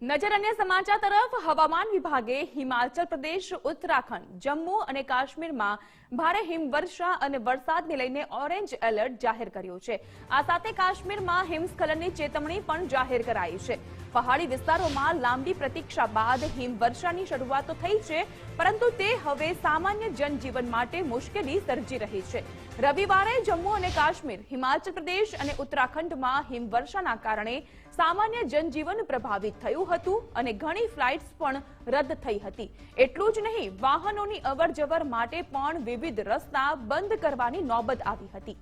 નજર અન્ય સમાચાર તરફ હવામાન વિભાગે હિમાચલ પ્રદેશ, ઉત્તરાખંડ, જમ્મુ અને કાશ્મીરમાં ભારે હિમવર્ષા અને વરસાદને લઈને ઓરેન્જ એલર્ટ જાહેર કર્યું છે। આ સાથે કાશ્મીરમાં હિમસ્ખલનની ચેતવણી પણ જાહેર કરાઈ છે। પહાડી વિસ્તારોમાં લાંબી પ્રતીક્ષા બાદ હિમવર્ષાની શરૂઆત તો થઈ છે, પરંતુ તે હવે સામાન્ય જનજીવન માટે મુશ્કેલી સર્જી રહી છે। રવિવારે જમ્મુ અને કાશ્મીર, હિમાચલ પ્રદેશ અને ઉત્તરાખંડમાં હિમવર્ષાના કારણે સામાન્ય જનજીવન પ્રભાવિત થયું હતું અને ઘણી ફ્લાઇટ્સ પણ રદ થઈ હતી। એટલું જ નહીં, વાહનોની અવરજવર માટે પણ વિવિધ રસ્તા બંધ કરવાની નોબત આવી હતી।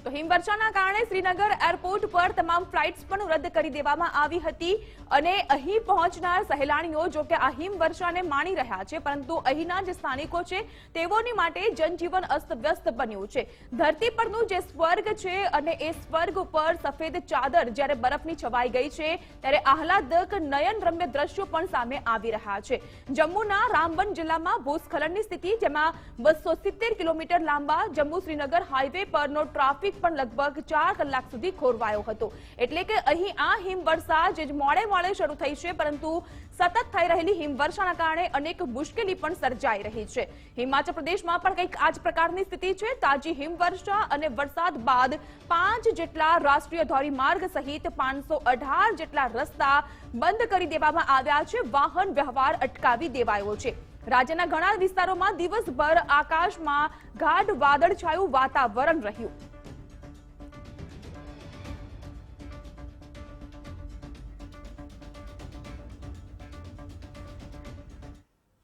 તો હિમવર્ષાના કારણે શ્રીનગર એરપોર્ટ પર તમામ ફ્લાઇટ્સ પણ રદ કરી દેવામાં આવી હતી અને અહીં પહોંચનાર સહેલાણીઓ જો કે આ હિમવર્ષાને માણી રહ્યા છે, પરંતુ અહીંના જે સ્થાનિકો છે તેઓની માટે જનજીવન અસ્તવ્યસ્ત બન્યું છે। ધરતી પરનું જે સ્વર્ગ છે અને એ સ્વર્ગ ઉપર સફેદ ચાદર જ્યારે બરફની છવાઈ ગઈ છે, ત્યારે આહલાદક નયનરમ્ય દ્રશ્યો પણ સામે આવી રહ્યા છે। જમ્મુના રામબન જિલ્લામાં ભૂસ્ખલનની સ્થિતિ, જેમાં 270 કિલોમીટર લાંબા જમ્મુ શ્રીનગર હાઈવે પરનો ટ્રાફિક પણ લગભગ 4 કલાક સુધી ખોરવાયો હતો। એટલે કે અહીં આ હિમવર્ષા જે મોડે શરૂ થઈ છે, પરંતુ સતત થઈ રહેલી હિમવર્ષાના કારણે અનેક મુશ્કેલી પણ સર્જાઈ રહી છે। હિમાચલ પ્રદેશમાં પણ કંઈક આ જ પ્રકારની સ્થિતિ છે। તાજી હિમવર્ષા અને વરસાદ બાદ 5 જેટલા રાષ્ટ્રીય ધોરીમાર્ગ સહિત 518 જેટલા રસ્તા બંધ કરી દેવામાં આવ્યા છે। વાહન વ્યવહાર અટકાવી દેવાયો છે। રાજ્યના ઘણા વિસ્તારોમાં દિવસભર આકાશમાં ગાઢ વાદળછાયું વાતાવરણ રહ્યું।